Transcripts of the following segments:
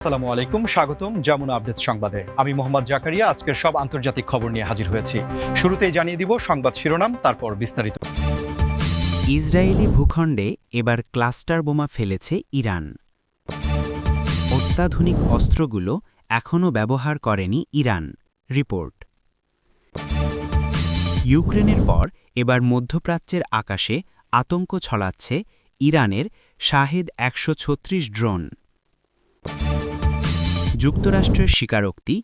আসসালামু আলাইকুম, স্বাগতম যমুনা আপডেটস সংবাদে। আমি মোহাম্মদ জাকারিয়া আজকের সব আন্তর্জাতিক খবর নিয়ে হাজির হয়েছি। শুরুতেই জানিয়ে দিব সংবাদ শিরোনাম, তারপর বিস্তারিত। ইসরায়েলি ভূখণ্ডে এবার ক্লাস্টার বোমা ফেলেছে ইরান। অত্যাধুনিক অস্ত্রগুলো এখনও ব্যবহার করেনি ইরান। রিপোর্ট। ইউক্রেনের পর এবার মধ্যপ্রাচ্যের আকাশে আতঙ্ক ছড়াচ্ছে ইরানের শাহেদ ১৩৬ ড্রোন। যুক্তরাষ্ট্রের স্বীকারোক্তি,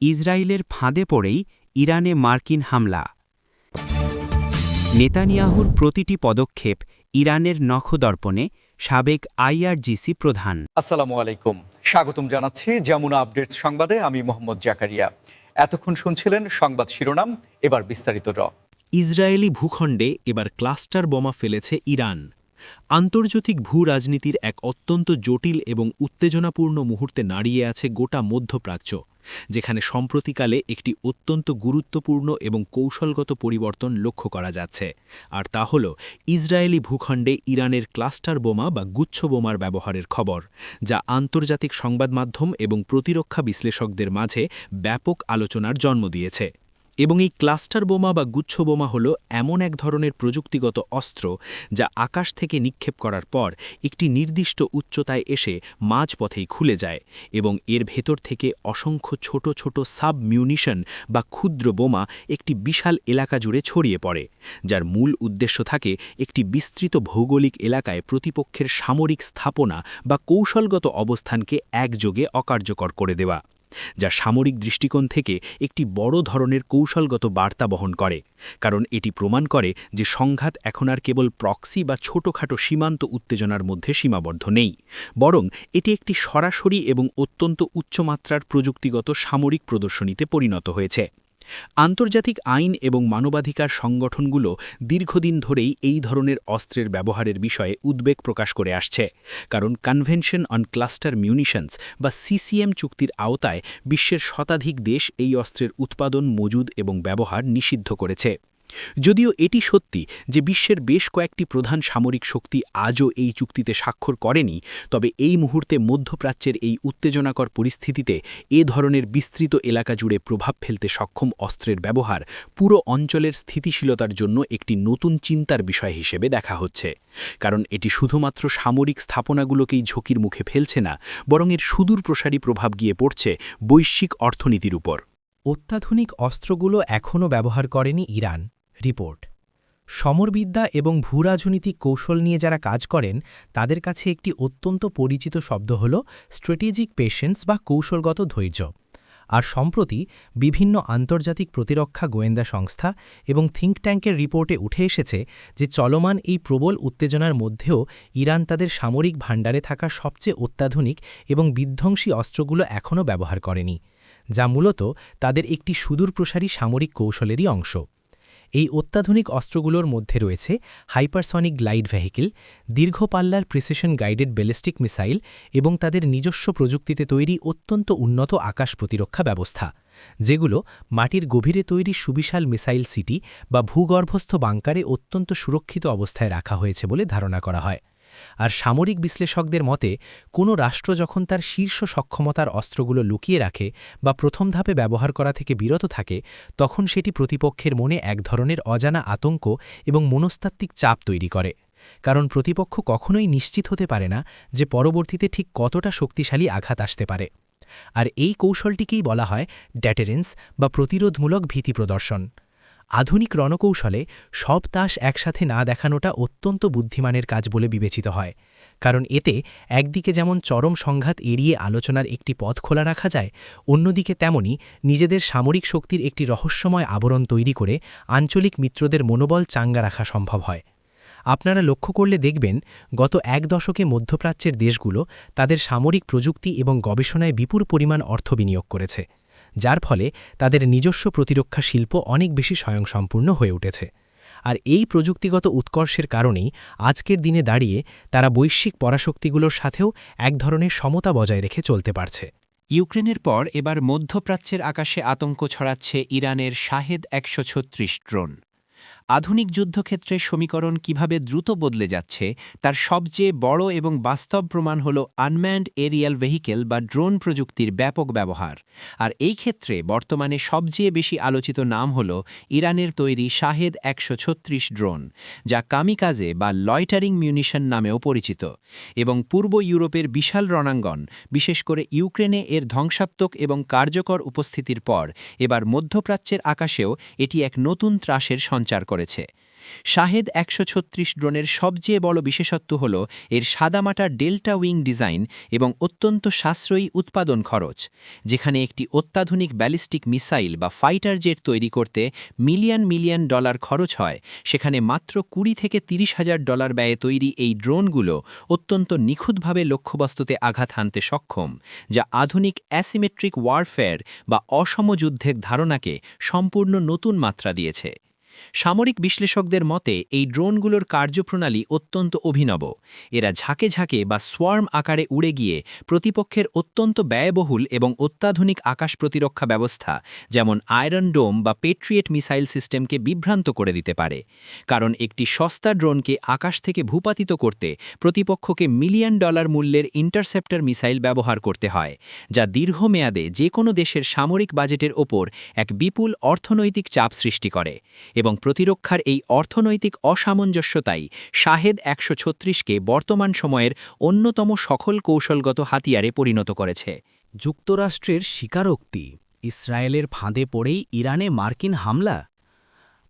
ইসরায়েলের ফাঁদে পড়েই ইরানে মার্কিন হামলা। নেতানিয়াহুর প্রতিটি পদক্ষেপ ইরানের নখদর্পণে, সাবেক আইআরজিসি প্রধান। আসসালামু আলাইকুম, স্বাগতম জানাচ্ছি যমুনা আপডেটস সংবাদে। আমি মোহাম্মদ জাকারিয়া। এতক্ষণ শুনছিলেন সংবাদ শিরোনাম, এবার বিস্তারিত। ইসরায়েলি ভূখণ্ডে এবার ক্লাস্টার বোমা ফেলেছে ইরান। আন্তর্জাতিক ভূ রাজনীতির এক অত্যন্ত জটিল এবং উত্তেজনাপূর্ণ মুহূর্তে দাঁড়িয়ে আছে গোটা মধ্যপ্রাচ্য, যেখানে সম্প্রতিকালে একটি অত্যন্ত গুরুত্বপূর্ণ এবং কৌশলগত পরিবর্তন লক্ষ্য করা যাচ্ছে। আর তা হল ইসরায়েলি ভূখণ্ডে ইরানের ক্লাস্টার বোমা বা গুচ্ছ বোমার ব্যবহারের খবর, যা আন্তর্জাতিক সংবাদমাধ্যম এবং প্রতিরক্ষা বিশ্লেষকদের মাঝে ব্যাপক আলোচনার জন্ম দিয়েছে। এবং এই ক্লাস্টার বোমা বা গুচ্ছ বোমা হল এমন এক ধরনের প্রযুক্তিগত অস্ত্র যা আকাশ থেকে নিক্ষেপ করার পর একটি নির্দিষ্ট উচ্চতায় এসে মাঝপথেই খুলে যায় এবং এর ভেতর থেকে অসংখ্য ছোট ছোট সাব মিউনিশন বা ক্ষুদ্র বোমা একটি বিশাল এলাকা জুড়ে ছড়িয়ে পড়ে, যার মূল উদ্দেশ্য থাকে একটি বিস্তৃত ভৌগোলিক এলাকায় প্রতিপক্ষের সামরিক স্থাপনা বা কৌশলগত অবস্থানকে একযোগে অকার্যকর করে দেওয়া, যা সামরিক দৃষ্টিকোণ থেকে একটি বড় ধরনের কৌশলগত বার্তা বহন করে, কারণ এটি প্রমাণ করে যে সংঘাত এখন আর কেবল প্রক্সি বা ছোটখাটো সীমান্ত উত্তেজনার মধ্যে সীমাবদ্ধ নেই, বরং এটি একটি সরাসরি এবং অত্যন্ত উচ্চমাত্রার প্রযুক্তিগত সামরিক প্রদর্শনীতে পরিণত হয়েছে। আন্তর্জাতিক আইন এবং মানবাধিকার সংগঠনগুলো দীর্ঘদিন ধরেই এই ধরনের অস্ত্রের ব্যবহারের বিষয়ে উদ্বেগ প্রকাশ করে আসছে, কারণ কনভেনশন অন ক্লাস্টার মিউনিশনস বা সিসিএম চুক্তির আওতায় বিশ্বের শতাধিক দেশ এই অস্ত্রের উৎপাদন, মজুদ এবং ব্যবহার নিষিদ্ধ করেছে। যদিও এটি সত্যি যে বিশ্বের বেশ কয়েকটি প্রধান সামরিক শক্তি আজও এই চুক্তিতে স্বাক্ষর করেনি, তবে এই মুহূর্তে মধ্যপ্রাচ্যের এই উত্তেজনাকর পরিস্থিতিতে এ ধরনের বিস্তৃত এলাকা জুড়ে প্রভাব ফেলতে সক্ষম অস্ত্রের ব্যবহার পুরো অঞ্চলের স্থিতিশীলতার জন্য একটি নতুন চিন্তার বিষয় হিসেবে দেখা হচ্ছে, কারণ এটি শুধুমাত্র সামরিক স্থাপনাগুলোকেই ঝুঁকির মুখে ফেলছে না, বরং এর সুদূরপ্রসারী প্রভাব গিয়ে পড়ছে বৈশ্বিক অর্থনীতির উপর। অত্যাধুনিক অস্ত্রগুলো এখনও ব্যবহার করেনি ইরান। রিপোর্ট। সমরবিদ্যা এবং ভূরাজনৈতিক কৌশল নিয়ে যারা কাজ করেন তাদের কাছে একটি অত্যন্ত পরিচিত শব্দ হল স্ট্র্যাটেজিক পেশেন্স বা কৌশলগত ধৈর্য। আর সম্প্রতি বিভিন্ন আন্তর্জাতিক প্রতিরক্ষা গোয়েন্দা সংস্থা এবং থিঙ্ক ট্যাঙ্কের রিপোর্টে উঠে এসেছে যে চলমান এই প্রবল উত্তেজনার মধ্যেও ইরান তাদের সামরিক ভাণ্ডারে থাকা সবচেয়ে অত্যাধুনিক এবং বিধ্বংসী অস্ত্রগুলো এখনও ব্যবহার করেনি, যা মূলত তাদের একটি সুদূরপ্রসারী সামরিক কৌশলেরই অংশ। এই অত্যাধুনিক অস্ত্রগুলোর মধ্যে রয়েছে হাইপারসনিক গ্লাইড ভেহিকেল, দীর্ঘপাল্লার প্রিসিশন গাইডেড ব্যালিস্টিক মিসাইল এবং তাদের নিজস্ব প্রযুক্তিতে তৈরি অত্যন্ত উন্নত আকাশ প্রতিরক্ষা ব্যবস্থা, যেগুলো মাটির গভীরে তৈরি সুবিশাল মিসাইল সিটি বা ভূগর্ভস্থ বাংকারে অত্যন্ত সুরক্ষিত অবস্থায় রাখা হয়েছে বলে ধারণা করা হয়। আর সামরিক বিশ্লেষকদের মতে কোনো রাষ্ট্র যখন তার শীর্ষ সক্ষমতার অস্ত্রগুলো লুকিয়ে রাখে বা প্রথম ধাপে ব্যবহার করা থেকে বিরত থাকে, তখন সেটি প্রতিপক্ষের মনে এক ধরনের অজানা আতঙ্ক এবং মনস্তাত্ত্বিক চাপ তৈরি করে, কারণ প্রতিপক্ষ কখনোই নিশ্চিত হতে পারে না যে পরবর্তীতে ঠিক কতটা শক্তিশালী আঘাত আসতে পারে। আর এই কৌশলটিকেই বলা হয় ডেটারেন্স বা প্রতিরোধমূলক ভীতি প্রদর্শন। আধুনিক রণকৌশলে সব তাস একসাথে না দেখানোটা অত্যন্ত বুদ্ধিমানের কাজ বলে বিবেচিত হয়, কারণ এতে একদিকে যেমন চরম সংঘাত এড়িয়ে আলোচনার একটি পথ খোলা রাখা যায়, অন্যদিকে তেমনি নিজেদের সামরিক শক্তির একটি রহস্যময় আবরণ তৈরি করে আঞ্চলিক মিত্রদের মনোবল চাঙ্গা রাখা সম্ভব হয়। আপনারা লক্ষ্য করলে দেখবেন গত এক দশকে মধ্যপ্রাচ্যের দেশগুলো তাদের সামরিক প্রযুক্তি এবং গবেষণায় বিপুল পরিমাণ অর্থ বিনিয়োগ করেছে, যার ফলে তাদের নিজস্ব প্রতিরক্ষা শিল্প অনেক বেশি স্বয়ংসম্পূর্ণ হয়ে উঠেছে। আর এই প্রযুক্তিগত উৎকর্ষের কারণেই আজকের দিনে দাঁড়িয়ে তারা বৈশ্বিক পরাশক্তিগুলোর সাথেও এক ধরনের সমতা বজায় রেখে চলতে পারছে। ইউক্রেনের পর এবার মধ্যপ্রাচ্যের আকাশে আতঙ্ক ছড়াচ্ছে ইরানের শাহেদ ১৩৬ ড্রোন। আধুনিক যুদ্ধক্ষেত্রের সমীকরণ কিভাবে দ্রুত বদলে যাচ্ছে তার সবচেয়ে বড় এবং বাস্তব প্রমাণ হল আনম্যান্ড এরিয়াল ভেহিকেল বা ড্রোন প্রযুক্তির ব্যাপক ব্যবহার। আর এই ক্ষেত্রে বর্তমানে সবচেয়ে বেশি আলোচিত নাম হল ইরানের তৈরি শাহেদ ১৩৬ ড্রোন, যা কামিকাজে বা লয়টারিং মিউনিশন নামেও পরিচিত, এবং পূর্ব ইউরোপের বিশাল রণাঙ্গন, বিশেষ করে ইউক্রেনে এর ধ্বংসাত্মক এবং কার্যকর উপস্থিতির পর এবার মধ্যপ্রাচ্যের আকাশেও এটি এক নতুন ত্রাসের সঞ্চার করেছে। শাহেদ ১৩৬ ড্রোনের সবচেয়ে বড় বিশেষত্ব হল এর সাদামাটা ডেল্টা উইং ডিজাইন এবং অত্যন্ত সাশ্রয়ী উৎপাদন খরচ। যেখানে একটি অত্যাধুনিক ব্যালিস্টিক মিসাইল বা ফাইটার জেট তৈরি করতে মিলিয়ন মিলিয়ন ডলার খরচ হয়, সেখানে মাত্র ২০ থেকে ৩০,০০০ ডলার ব্যয়ে তৈরি এই ড্রোনগুলো অত্যন্ত নিখুঁতভাবে লক্ষ্যবস্তুতে আঘাত হানতে সক্ষম, যা আধুনিক অ্যাসিমেট্রিক ওয়ারফেয়ার বা অসম যুদ্ধের ধারণাকে সম্পূর্ণ নতুন মাত্রা দিয়েছে। সামরিক বিশ্লেষকদের মতে এই ড্রোনগুলোর কার্যপ্রণালী অত্যন্ত অভিনব। এরা ঝাঁকে ঝাঁকে বা সোয়ার্ম আকারে উড়ে গিয়ে প্রতিপক্ষের অত্যন্ত ব্যয়বহুল এবং অত্যাধুনিক আকাশ প্রতিরক্ষা ব্যবস্থা যেমন আয়রন ডোম বা পেট্রিয়েট মিসাইল সিস্টেমকে বিভ্রান্ত করে দিতে পারে। কারণ একটি সস্তা ড্রোনকে আকাশ থেকে ভূপাতিত করতে প্রতিপক্ষকে মিলিয়ন ডলার মূল্যের ইন্টারসেপ্টর মিসাইল ব্যবহার করতে হয়, যা দীর্ঘমেয়াদে যে কোনো দেশের সামরিক বাজেটের ওপর এক বিপুল অর্থনৈতিক চাপ সৃষ্টি করে। এবং প্রতিরক্ষার এই অর্থনৈতিক অসামঞ্জস্যতাই শাহেদ ১৩৬কে বর্তমান সময়ের অন্যতম সফল কৌশলগত হাতিয়ারে পরিণত করেছে। যুক্তরাষ্ট্রের স্বীকারোক্তি, ইসরায়েলের ফাঁদে পড়েই ইরানে মার্কিন হামলা।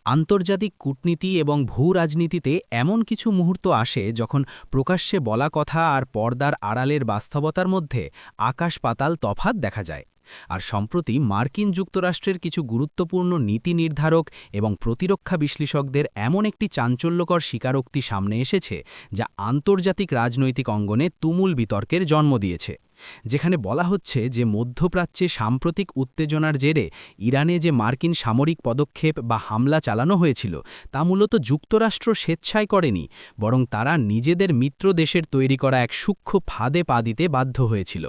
আন্তর্জাতিক কূটনীতি এবং ভূ-রাজনীতিতে এমন কিছু মুহূর্ত আসে যখন প্রকাশ্যে বলা কথা আর পর্দার আড়ালের বাস্তবতার মধ্যে আকাশ-পাতাল তফাৎ দেখা যায়। আর সম্প্রতি মার্কিন যুক্তরাষ্ট্রের কিছু গুরুত্বপূর্ণ নীতি নির্ধারক এবং প্রতিরক্ষা বিশ্লেষকদের এমন একটি চাঞ্চল্যকর স্বীকারোক্তি সামনে এসেছে যা আন্তর্জাতিক রাজনৈতিক অঙ্গনে তুমুল বিতর্কের জন্ম দিয়েছে। যেখানে বলা হচ্ছে যে মধ্যপ্রাচ্যে সাম্প্রতিক উত্তেজনার জেরে ইরানে যে মার্কিন সামরিক পদক্ষেপ বা হামলা চালানো হয়েছিল তা মূলত যুক্তরাষ্ট্র স্বেচ্ছায় করেনি, বরং তারা নিজেদের মিত্র দেশের তৈরি করা এক সূক্ষ্ম ফাঁদে পা দিতে বাধ্য হয়েছিল।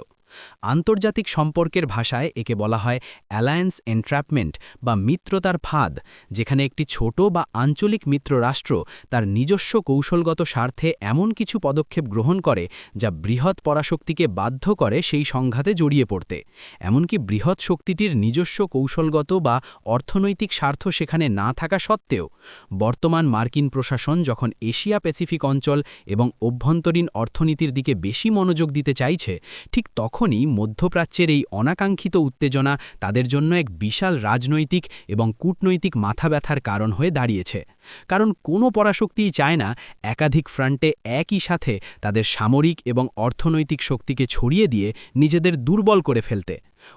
আন্তর্জাতিক সম্পর্কের ভাষায় একে বলা হয় অ্যালায়েন্স এন্ট্র্যাপমেন্ট বা মিত্রতার ফাঁদ, যেখানে একটি ছোট বা আঞ্চলিক মিত্র রাষ্ট্র তার নিজস্ব কৌশলগত স্বার্থে এমন কিছু পদক্ষেপ গ্রহণ করে যা বৃহৎ পরাশক্তিকে বাধ্য করে সেই সংঘাতে জড়িয়ে পড়তে। এমনকি বৃহৎ শক্তিটির নিজস্ব কৌশলগত বা অর্থনৈতিক স্বার্থ সেখানে না থাকা সত্ত্বেও। বর্তমান মার্কিন প্রশাসন যখন এশিয়া প্যাসিফিক অঞ্চল এবং অভ্যন্তরীণ অর্থনীতির দিকে বেশি মনোযোগ দিতে চাইছে, ঠিক তখনই মধ্যপ্রাচ্যের এই অনাকাঙ্ক্ষিত উত্তেজনা তাদের জন্য এক বিশাল রাজনৈতিক এবং কূটনৈতিক মাথা ব্যথার কারণ হয়ে দাঁড়িয়েছে। কারণ কোনো পরাশক্তিই চায় না একাধিক ফ্রন্টে একই সাথে তাদের সামরিক এবং অর্থনৈতিক শক্তিকে ছড়িয়ে দিয়ে নিজেদের দুর্বল করে ফেলতে।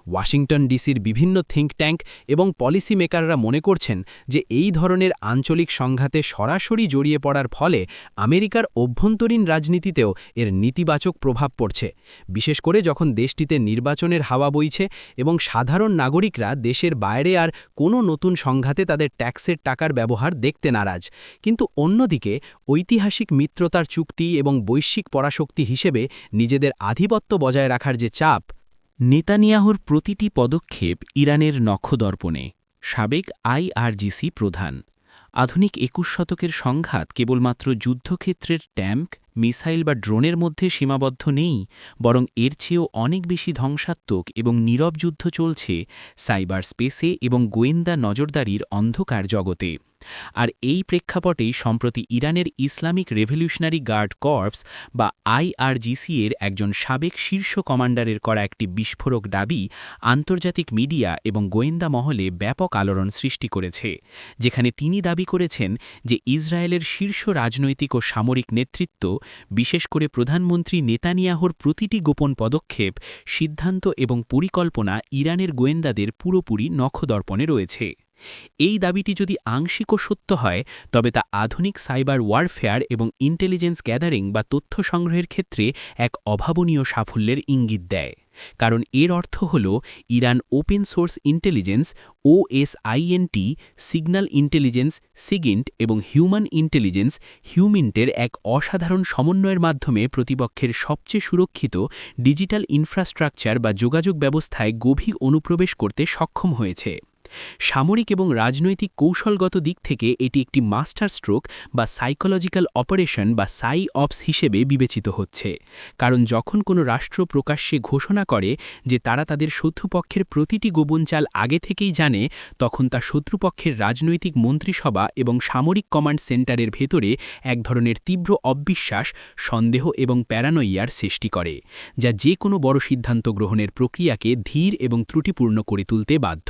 ওয়াশিংটন ডিসির বিভিন্ন থিঙ্ক ট্যাঙ্ক এবং পলিসি মেকাররা মনে করছেন যে এই ধরনের আঞ্চলিক সংঘাতে সরাসরি জড়িয়ে পড়ার ফলে আমেরিকার অভ্যন্তরীণ রাজনীতিতেও এর নেতিবাচক প্রভাব পড়ছে, বিশেষ করে যখন দেশটিতে নির্বাচনের হাওয়া বইছে এবং সাধারণ নাগরিকরা দেশের বাইরে আর কোনো নতুন সংঘাতে তাদের ট্যাক্সের টাকার ব্যবহার দেখতে নারাজ। কিন্তু অন্যদিকে ঐতিহাসিক মিত্রতার চুক্তি এবং বৈশ্বিক পরাশক্তি হিসেবে নিজেদের আধিপত্য বজায় রাখার যে চাপ, নেতানিয়াহুর প্রতিটি পদক্ষেপ ইরানের নখদর্পণে। সাবেক আইআরজিসি প্রধান। আধুনিক ২১ শতকের সংঘাত কেবলমাত্র যুদ্ধক্ষেত্রের ট্যাঙ্ক, মিসাইল বা ড্রোনের মধ্যে সীমাবদ্ধ নেই, বরং এর চেয়েও অনেক বেশি ধ্বংসাত্মক এবং নীরব যুদ্ধ চলছে সাইবার স্পেসে এবং গোয়েন্দা নজরদারির অন্ধকার জগতে। আর এই প্রেক্ষাপটেই সম্প্রতি ইরানের ইসলামিক রেভলিউশনারি গার্ড কর্পস বা আইআরজিসি এর একজন সাবেক শীর্ষ কমান্ডারের করা একটি বিস্ফোরক দাবি আন্তর্জাতিক মিডিয়া এবং গোয়েন্দা মহলে ব্যাপক আলোড়ন সৃষ্টি করেছে, যেখানে তিনি দাবি করেছেন যে ইসরায়েলের শীর্ষ রাজনৈতিক ও সামরিক নেতৃত্ব, বিশেষ করে প্রধানমন্ত্রী নেতানিয়াহুর প্রতিটি গোপন পদক্ষেপ, সিদ্ধান্ত এবং পরিকল্পনা ইরানের গোয়েন্দাদের পুরোপুরি নখদর্পণে রয়েছে। এই দাবিটি যদি আংশিকও সত্য হয়, তবে তা আধুনিক সাইবার ওয়ারফেয়ার এবং ইন্টেলিজেন্স গ্যাদারিং বা তথ্য সংগ্রহের ক্ষেত্রে এক অভাবনীয় সাফল্যের ইঙ্গিত দেয়। কারণ এর অর্থ হল Iran open source intelligence OSINT, signal intelligence SIGINT এবং হিউম্যান ইন্টেলিজেন্স হিউমিন্টের এক অসাধারণ সমন্বয়ের মাধ্যমে প্রতিপক্ষের সবচেয়ে সুরক্ষিত ডিজিটাল ইনফ্রাস্ট্রাকচার বা যোগাযোগ ব্যবস্থায় গভীর অনুপ্রবেশ করতে সক্ষম হয়েছে। সামরিক এবং রাজনৈতিক কৌশলগত দিক থেকে এটি একটি মাস্টার স্ট্রোক বা সাইকোলজিক্যাল অপারেশন বা সাই অপস হিসেবে বিবেচিত হচ্ছে, কারণ যখন কোনো রাষ্ট্র প্রকাশ্যে ঘোষণা করে যে তারা তাদের শত্রুপক্ষের প্রতিটি গোপন চাল আগে থেকেই জানে, তখন তা শত্রুপক্ষের রাজনৈতিক মন্ত্রিসভা এবং সামরিক কমান্ড সেন্টারের ভেতরে এক ধরনের তীব্র অবিশ্বাস, সন্দেহ এবং প্যারানইয়ার সৃষ্টি করে, যা যে কোনো বড় সিদ্ধান্ত গ্রহণের প্রক্রিয়াকে ধীর এবং ত্রুটিপূর্ণ করে তুলতে বাধ্য।